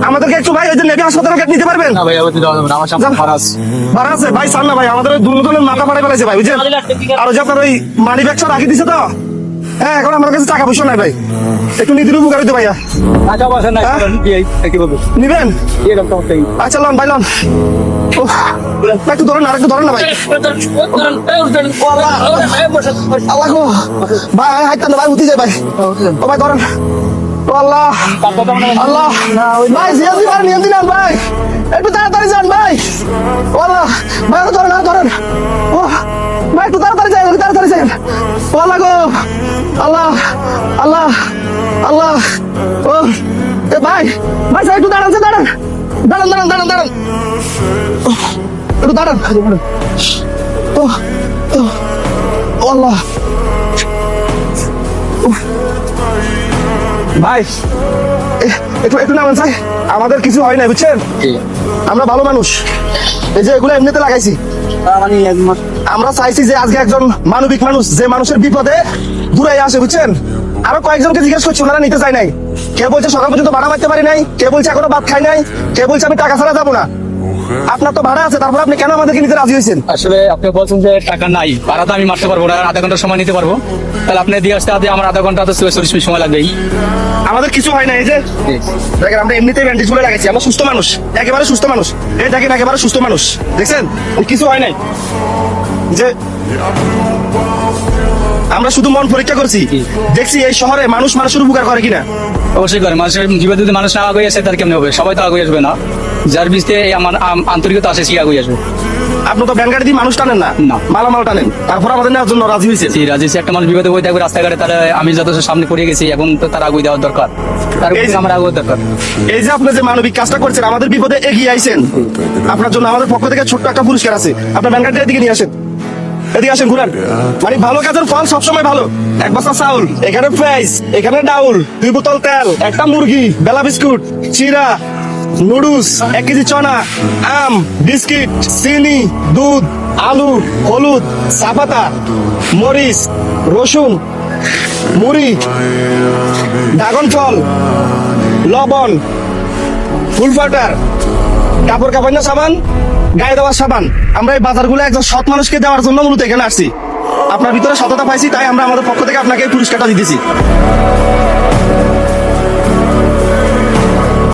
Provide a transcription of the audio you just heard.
আমাদেরকে একটু ভাই ওই যে নেভি হাসপাতালে নিতে পারবেন? না ভাই, আমার সামনে ফারাজ ভাড়া আছে ভাই, সার না ভাই, আমাদের ওই দুর্নীতির মাথা ফাটাই ফেলেছে ভাই, বুঝছেন? আর ওই যে আপনার ওই মানি ব্যাগ সব রাখি দিছে তো, হ্যাঁ এখন আমার কাছে টাকা পয়সা নাই ভাই, একটু নিদির উপকার হইতো ভাইয়া। টাকা পয়সা নাই, কি বলবো নিবেন? এরকম সমস্যা নেই। আচ্ছা লন ভাই লন। ওহ, ভাই একটু ধরেন, আর একটু ধরেন না ভাই। আল্লাহ গো ভাই, হাইতেন না ভাই, উঠি যায় ভাই। ও ভাই ধরেন। ও আল্লাহ আল্লাহ ভাই, জিয়াদি ভাই নিয়ম দিন ভাই, একটু তাড়াতাড়ি যান ভাই। ও আল্লাহ ভাই, আর ধরেন, আর ধরেন। ও ভাই একটু তাড়াতাড়ি যাই, তাড়াতাড়ি যাই। ও আল্লাহ গো আল্লাহ আল্লাহ আল্লাহ। ও এ ভাই ভাই স্যার একটু দাঁড়ান, দাঁড়ান দাঁড়ান দাঁড়ান দাঁড়ান দাঁড়ান, একটু দাঁড়ান। ও ও ও আল্লাহ। ভাই একটু একটু নামেন চাই, আমাদের কিছু হয় না বুঝছেন, আমরা ভালো মানুষ, এই যে এগুলো এমনিতে লাগাইছি। আমরা চাইছি যে আজকে একজন মানবিক মানুষ, যে মানুষের বিপদে দূরে আসে বুঝছেন। আরো কয়েকজনকে জিজ্ঞেস করছি, ওনারা নিতে চাই নাই। কে বলছে সকাল পর্যন্ত ভাড়া মারতে পারি নাই, কে বলছে এখনো ভাত খাই নাই, কে বলছে আমি টাকা ছাড়া যাবো না। আপনার তো ভাড়া আছে, তারপর আপনি কেন আমাদেরকে নিতে রাজি হয়েছেন? আসলে আপনি বলছেন যে টাকা নাই, ভাড়া তো আমি মারতে পারবো না, আধা ঘন্টার সময় নিতে পারবো, তাহলে আপনি দিয়ে আসতে আমার আধা ঘন্টা তো 40 মিনিট সময় লাগবেই। আমাদের কিছু হয় না, এই যে দেখেন আমরা এমনিতেই ব্যান্ডেজ গুলো লাগাইছি, আমরা সুস্থ মানুষ, একেবারে সুস্থ মানুষ, এই দেখেন একেবারে সুস্থ মানুষ, দেখছেন কিছু হয় নাই। যে আমরা শুধু মন পরীক্ষা করছি, দেখছি এই শহরে মানুষ মানুষের উপকার করে কিনা। অবশ্যই করে, মানুষের জীবনে যদি মানুষ না আগে আসে তার কেমন হবে? সবাই তো আগে আসবে না, যার বীজতে আমার আন্তরিকতা আসে সে আগে আসবে। আপনি তো ব্যাংক গাড়ি দিয়ে মানুষ টানেন না, না। মালামাল টানেন, তারপর আমাদের নেওয়ার জন্য রাজি হয়েছে। রাজি, একটা মানুষ বিপদে বই থাকবে রাস্তাঘাটে, তাহলে আমি যথেষ্ট সামনে পড়ে গেছি, এখন তো তার আগুই দেওয়ার দরকার, তার আমার আগুয়ে দরকার। এই যে আপনি যে মানবিক কাজটা করছেন, আমাদের বিপদে এগিয়ে আইছেন, আপনার জন্য আমাদের পক্ষ থেকে ছোট্ট একটা পুরস্কার আছে। আপনার ব্যাংক গাড়িটা এদিকে নিয়ে আসেন, এদিকে আসেন, ঘুরান। মানে ভালো কাজের ফল সবসময় ভালো। এক বস্তা চাউল, এখানে পেঁয়াজ, এখানে ডাউল, 2 বোতল তেল, একটা মুরগি, বেলা বিস্কুট, চিরা, নুডলস, 1 কেজি চনা, আম, বিস্কিট, চিনি, দুধ, আলু, হলুদ, চাপাতা, মরিচ, রসুন, মুড়ি, ড্রাগন ফল, লবণ, ফুল পাউডার, কাপড় কাপড় সাবান, গায়ে দেওয়ার সাবান। আমরা এই বাজারগুলো একজন সৎ মানুষকে দেওয়ার জন্য মূলত এখানে আসছি। আপনার ভিতরে সততা পাইছি, তাই আমরা আমাদের পক্ষ থেকে আপনাকে এই পুরস্কারটা দিতেছি।